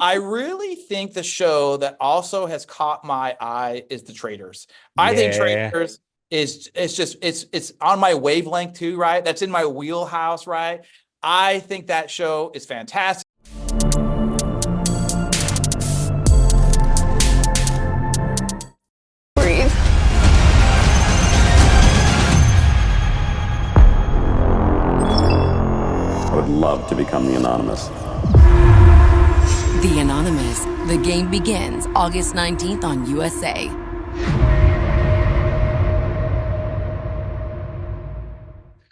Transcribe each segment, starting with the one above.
I really think the show that also has caught my eye is The Traitors. I think Yeah. Traitors is it's on my wavelength too, right? That's in my wheelhouse, right? I think that show is fantastic. Breathe. I would love to become the Anonymous. The Anonymous. The game begins August 19th on USA.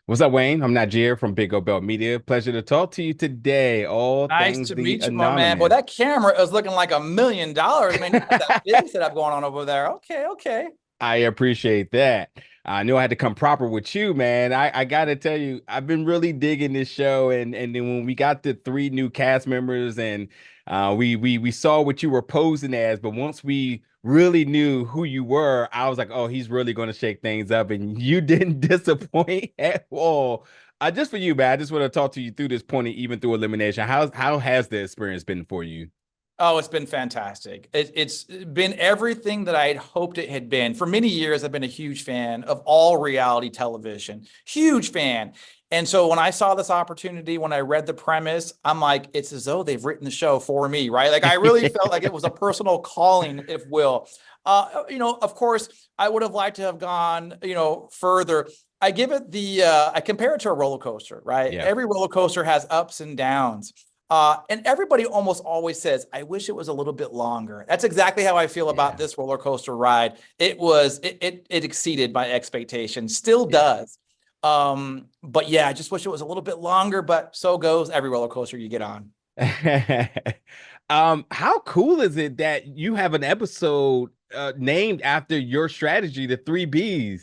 What's up, Wayne? I'm Najir from Big O Belt Media. Pleasure to talk to you today. All Nice things to the meet you, my man. Boy, Anonymous. that camera is looking like $1 million, man. You got that big setup going on over there. Okay, okay. I appreciate that. I knew I had to come proper with you, man. I gotta tell you, I've been really digging this show, and then when we got the three new cast members, and we saw what you were posing as, but once we really knew who you were, I was like, oh, he's really going to shake things up, and you didn't disappoint at all. Just for you, man, I just want to talk to you through this point, even through elimination. How has the experience been for you? Oh, it's been fantastic. It's been everything that I had hoped it had been. For many years, I've been a huge fan of all reality television, huge fan. And so when I saw this opportunity, when I read the premise, I'm like, it's as though they've written the show for me, right? Like I really felt like it was a personal calling, if will. Of course, I would have liked to have gone, further. I give it I compare it to a roller coaster, right? Yeah. Every roller coaster has ups and downs. And everybody almost always says, I wish it was a little bit longer. That's exactly how I feel about this roller coaster ride. It exceeded my expectations, still does. But yeah, I just wish it was a little bit longer, but so goes every roller coaster you get on. How cool is it that you have an episode named after your strategy, the three Bs?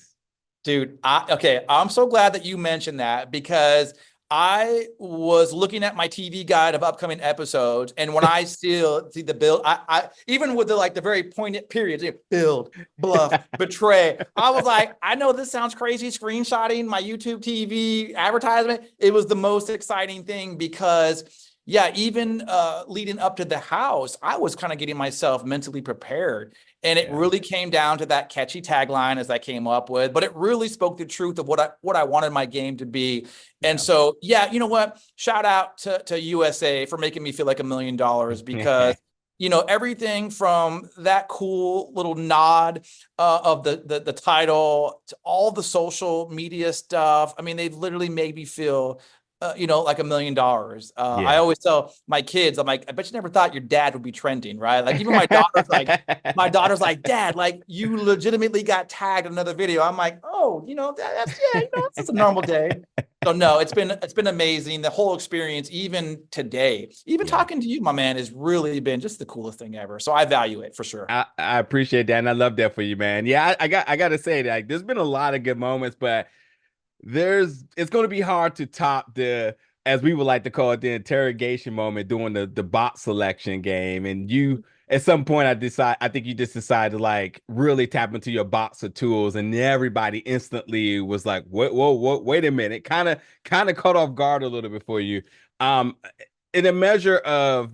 Dude, I'm so glad that you mentioned that because I was looking at my TV guide of upcoming episodes, and when I still see the build, I even with the very poignant periods, build, bluff, betray. I was like, I know this sounds crazy, screenshotting my YouTube TV advertisement. It was the most exciting thing because yeah, even leading up to the house, I was kind of getting myself mentally prepared. And it really came down to that catchy tagline as I came up with, but it really spoke the truth of what I wanted my game to be. And so, yeah, you know what? Shout out to USA for making me feel like $1 million because, everything from that cool little nod of the title to all the social media stuff. I mean, they've literally made me feel like $1 million. I Yeah. always tell my kids, I'm like, I bet you never thought your dad would be trending, right? Like even my daughter's like, Dad, like you legitimately got tagged in another video. I'm like, oh, that's yeah, it's just a normal day. So no, it's been amazing. The whole experience, even today, even talking to you, my man, has really been just the coolest thing ever. So I value it for sure. I appreciate that, and I love that for you, man. Yeah, I got to say that there's been a lot of good moments, but it's going to be hard to top as we would like to call it, the interrogation moment during the bot selection game. And you, at some point, I think you just decided to like really tap into your box of tools, and everybody instantly was like, wait a minute, kind of caught off guard a little bit for you. Um, in a measure of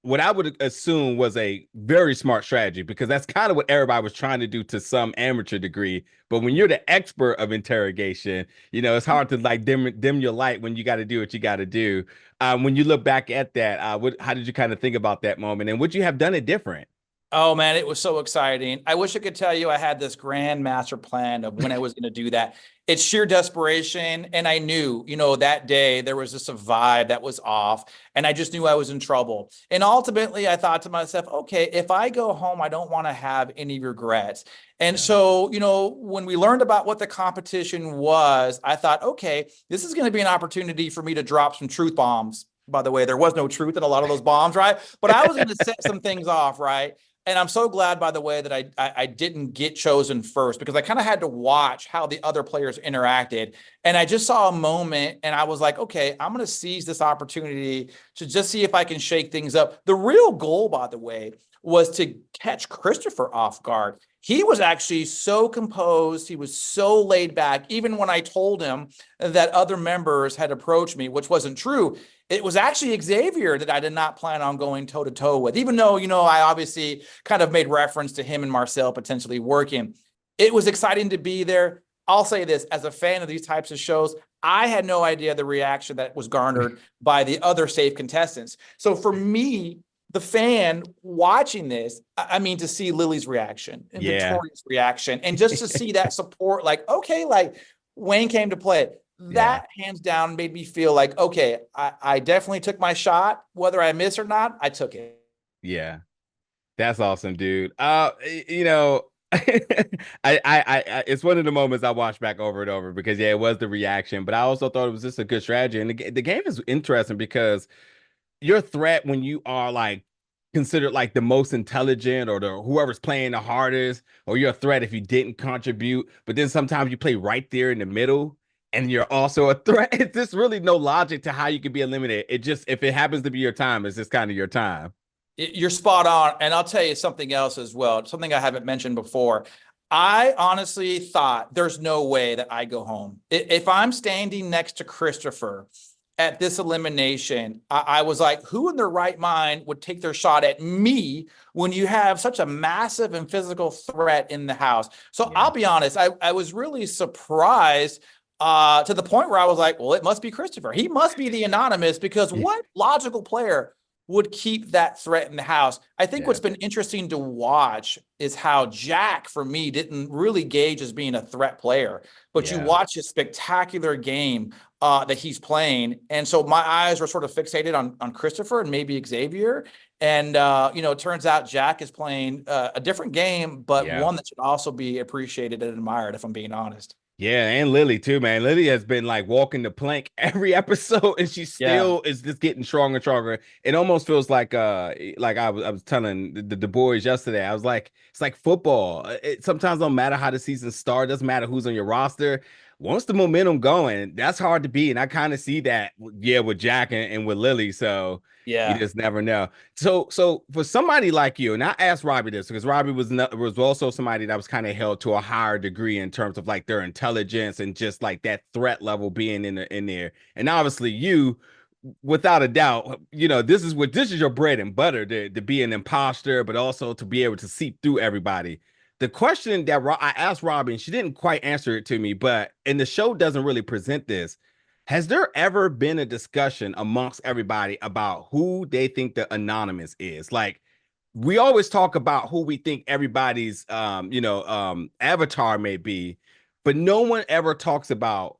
what I would assume was a very smart strategy, because that's kind of what everybody was trying to do to some amateur degree. But when you're the expert of interrogation, it's hard to like dim your light when you got to do what you got to do. When you look back at that, how did you kind of think about that moment, and would you have done it different? Oh man, it was so exciting. I wish I could tell you I had this grand master plan of when I was going to do that. It's sheer desperation. And I knew, that day there was just a vibe that was off. And I just knew I was in trouble. And ultimately, I thought to myself, okay, if I go home, I don't want to have any regrets. And so, when we learned about what the competition was, I thought, okay, this is going to be an opportunity for me to drop some truth bombs. By the way, there was no truth in a lot of those bombs, right? But I was going to set some things off, right? And I'm so glad, by the way, that I didn't get chosen first, because I kind of had to watch how the other players interacted. And I just saw a moment and I was like, okay, I'm going to seize this opportunity to just see if I can shake things up. The real goal, by the way, was to catch Christopher off guard. he was actually so composed. He was so laid back. Even when I told him that other members had approached me, which wasn't true, it was actually Xavier that I did not plan on going toe to toe with, even though, I obviously kind of made reference to him and Marcel potentially working. It was exciting to be there. I'll say this, as a fan of these types of shows, I had no idea the reaction that was garnered by the other safe contestants. So for me, the fan watching this, I mean, to see Lily's reaction and Victoria's reaction, and just to see that support, like, okay, like Wayne came to play. That hands down made me feel like, okay, I definitely took my shot. Whether I miss or not, I took it. Yeah. That's awesome, dude. I it's one of the moments I watched back over and over because it was the reaction, but I also thought it was just a good strategy. And the game is interesting because your threat when you are like considered like the most intelligent or whoever's playing the hardest, or you're a threat if you didn't contribute, but then sometimes you play right there in the middle and you're also a threat. It's just really no logic to how you can be eliminated. It just, if it happens to be your time, it's just kind of your time. You're spot on. And I'll tell you something else as well, something I haven't mentioned before. I honestly thought there's no way that I go home. If I'm standing next to Christopher at this elimination, I was like, who in their right mind would take their shot at me when you have such a massive and physical threat in the house? So I'll be honest, I was really surprised to the point where I was like, well, it must be Christopher. He must be the anonymous, because what logical player would keep that threat in the house? I think what's been interesting to watch is how Jack, for me, didn't really gauge as being a threat player, but you watch his spectacular game that he's playing. And so my eyes were sort of fixated on Christopher and maybe Xavier. And, it turns out Jack is playing a different game, but one that should also be appreciated and admired, if I'm being honest. Yeah, and Lily too, man. Lily has been like walking the plank every episode, and she still is just getting stronger and stronger. It almost feels like I was telling the boys yesterday. I was like, it's like football. It sometimes don't matter how the season starts, doesn't matter who's on your roster. Once the momentum going, that's hard to beat, and I kind of see that, with Jack and with Lily. So you just never know. So for somebody like you, and I asked Robbie this because Robbie was also somebody that was kind of held to a higher degree in terms of like their intelligence and just like that threat level being in there. And obviously you, without a doubt, this is your bread and butter to be an imposter, but also to be able to see through everybody. The question that I asked Robbie, and she didn't quite answer it to me, and the show doesn't really present this. Has there ever been a discussion amongst everybody about who they think the anonymous is? Like, we always talk about who we think everybody's, avatar may be, but no one ever talks about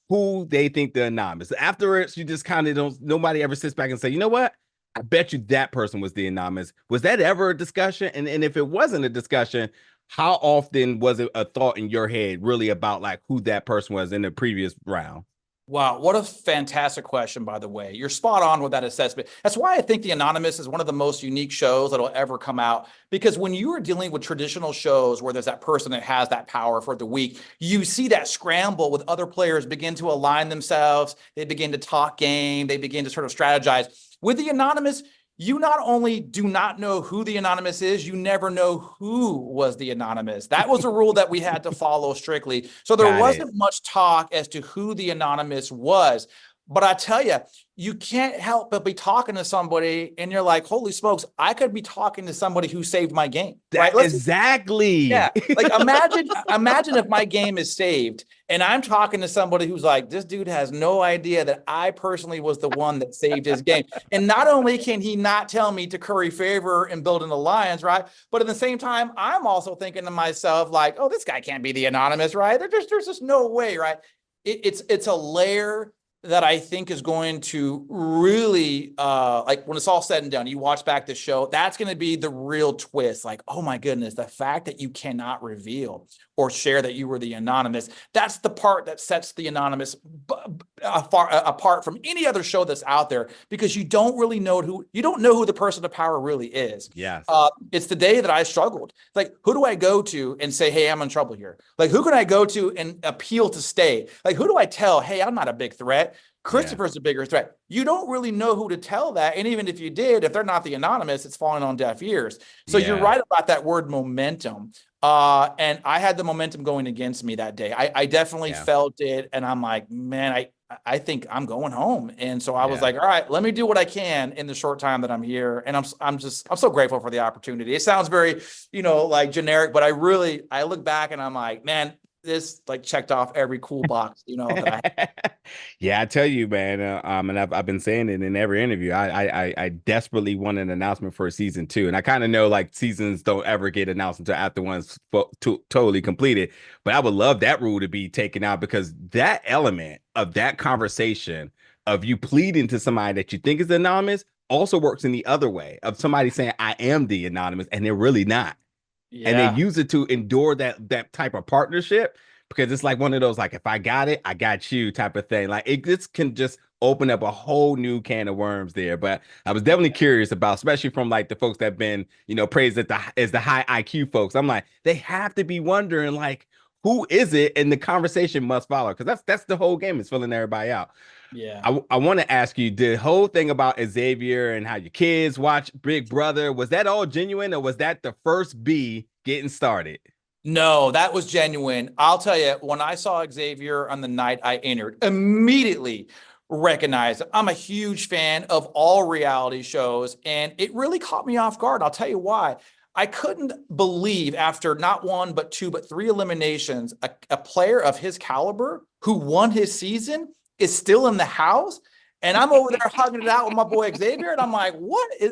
who they think the anonymous. Afterwards, you just kind of nobody ever sits back and say, you know what? I bet you that person was the anonymous. Was that ever a discussion? And if it wasn't a discussion, how often was it a thought in your head really about like who that person was in the previous round? Wow, what a fantastic question, by the way. You're spot on with that assessment. That's why I think The Anonymous is one of the most unique shows that'll ever come out, because when you are dealing with traditional shows where there's that person that has that power for the week, you see that scramble with other players begin to align themselves. They begin to talk game. They begin to sort of strategize. With The Anonymous, you not only do not know who the anonymous is, you never know who was the anonymous. That was a rule that we had to follow strictly. So there wasn't much talk as to who the anonymous was. But I tell you, you can't help but be talking to somebody and you're like, holy smokes, I could be talking to somebody who saved my game. Right? Exactly. Yeah. Like imagine if my game is saved and I'm talking to somebody who's like, this dude has no idea that I personally was the one that saved his game. And not only can he not tell me to curry favor and build an alliance, right? But at the same time, I'm also thinking to myself like, oh, this guy can't be the anonymous, right? There's just no way, right? It's a layer that I think is going to really, like when it's all said and done, you watch back the show, that's going to be the real twist. Like, oh my goodness, the fact that you cannot reveal or share that you were the anonymous, that's the part that sets the anonymous apart from any other show that's out there, because you don't really know who the person of power really is. Yes. It's the day that I struggled. Like, who do I go to and say, hey, I'm in trouble here? Like, who can I go to and appeal to stay? Like, who do I tell, hey, I'm not a big threat? Christopher's the bigger threat. You don't really know who to tell that. And even if you did, if they're not the anonymous, it's falling on deaf ears. So you're right about that word momentum. And I had the momentum going against me that day. I definitely felt it. And I'm like, man, I think I'm going home. And so I was like, all right, let me do what I can in the short time that I'm here. And I'm so grateful for the opportunity. It sounds very, like generic, but I look back and I'm like, man, this like checked off every cool box, that I had. Yeah, I tell you, man. And I've been saying it in every interview. I desperately want an announcement for season 2, and I kind of know like seasons don't ever get announced until after one's totally completed. But I would love that rule to be taken out, because that element of that conversation of you pleading to somebody that you think is anonymous also works in the other way of somebody saying I am the anonymous and they're really not. Yeah. And they use it to endure that type of partnership, because it's like one of those, like, if I got it, I got you type of thing. Like this can just open up a whole new can of worms there. But I was definitely curious about, especially from like the folks that have been, praised as the high IQ folks. I'm like, they have to be wondering like, who is it? And the conversation must follow, because that's the whole game, is filling everybody out. Yeah. I want to ask you, the whole thing about Xavier and how your kids watch Big Brother, was that all genuine, or was that the first B getting started? No, that was genuine. I'll tell you, when I saw Xavier on the night I entered, immediately recognized I'm a huge fan of all reality shows, and it really caught me off guard. I'll tell you why. I couldn't believe, after not one, but two, but three eliminations, a player of his caliber who won his season is still in the house. And I'm over there hugging it out with my boy Xavier. And I'm like,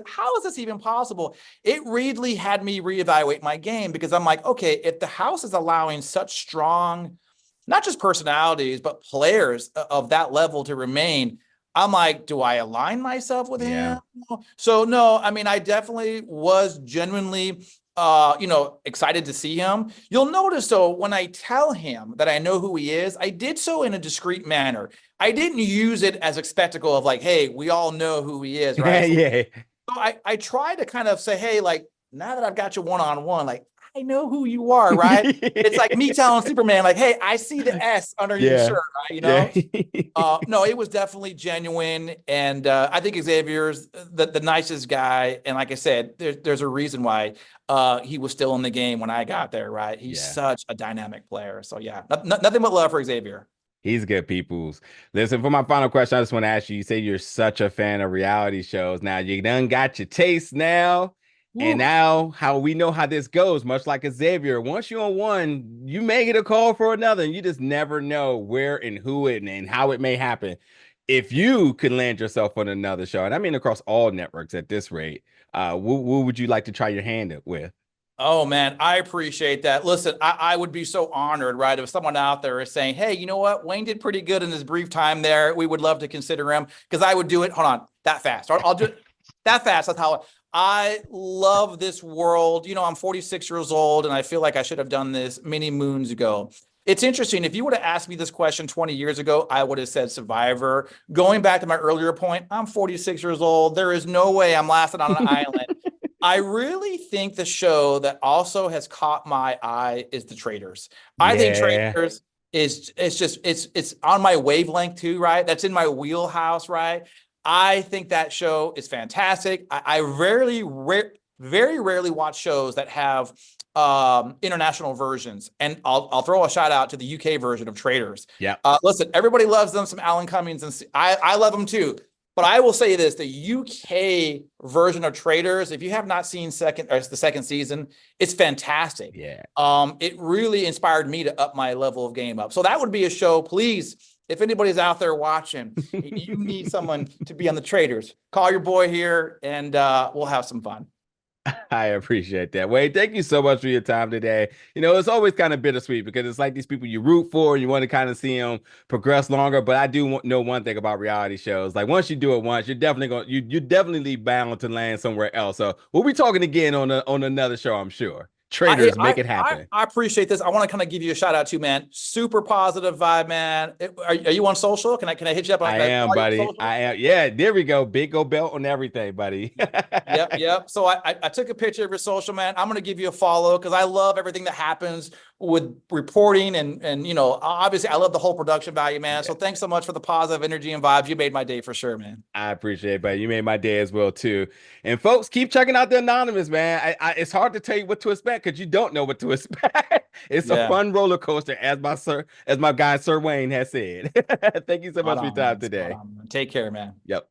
how is this even possible? It really had me reevaluate my game, because I'm like, okay, if the house is allowing such strong, not just personalities, but players of that level to remain, I'm like, do I align myself with him? So no, I mean, I definitely was genuinely excited to see him. You'll notice, though, when I tell him that I know who he is, I did so in a discreet manner. I didn't use it as a spectacle of like, hey, we all know who he is, right? So I try to kind of say, hey, like, now that I've got you one-on-one, like, I know who you are, right? It's like me telling Superman, like, hey, I see the S under your shirt, right? No, it was definitely genuine. And I think Xavier's the nicest guy. And like I said, there's a reason why he was still in the game when I got there, right? He's such a dynamic player. So yeah, nothing but love for Xavier. He's good, peoples. Listen, for my final question, I just want to ask you, you say you're such a fan of reality shows. Now, you done got your taste now. And now, how we know how this goes, much like Xavier, once you're on one, you may get a call for another, and you just never know where and who and how it may happen. If you could land yourself on another show, and I mean across all networks at this rate, what would you like to try your hand at with? Oh, man, I appreciate that. Listen, I would be so honored, right, if someone out there is saying, hey, you know what? Wayne did pretty good in his brief time there. We would love to consider him, because I would do it. Hold on, that fast. I'll do it that fast. That's how I love this world. I'm 46 years old, and I feel like I should have done this many moons ago. It's interesting. If you would have asked me this question 20 years ago, I would have said Survivor. Going back to my earlier point, I'm 46 years old. There is no way I'm lasting on an island. I really think the show that also has caught my eye is The Traitors. I think Traitors it's on my wavelength too, right? That's in my wheelhouse, right? I think that show is fantastic. I very rarely watch shows that have international versions, and I'll throw a shout out to the UK version of Traitors. Yeah. Listen, everybody loves them. Some Alan Cummings, and I love them too. But I will say this: the UK version of Traitors, if you have not seen the second season, it's fantastic. Yeah. It really inspired me to up my level of game up. So that would be a show. Please, if anybody's out there watching, you need someone to be on The Traitors, call your boy here, and we'll have some fun. I appreciate that. Wade, thank you so much for your time today. It's always kind of bittersweet, because it's like these people you root for and you want to kind of see them progress longer. But I do know one thing about reality shows. Like, once you do it once, you're definitely bound to land somewhere else. So we'll be talking again on another show, I'm sure. Traders, make it happen. I appreciate this. I want to kind of give you a shout out too, man. Super positive vibe, man. Are you on social? Can I hit you up on I am, buddy. I am. Yeah, there we go. Big old belt on everything, buddy. Yep. So I took a picture of your social, man. I'm gonna give you a follow because I love everything that happens with reporting and obviously I love the whole production value, man. So thanks so much for the positive energy and vibes. You made my day for sure, man. I appreciate it, buddy. You made my day as well too. And folks, keep checking out the Anonymous, man. It's hard to tell you what to expect because you don't know what to expect. It's a fun roller coaster, as my guy Sir Wayne has said. Thank you so much for your time today. Take care, man. Yep.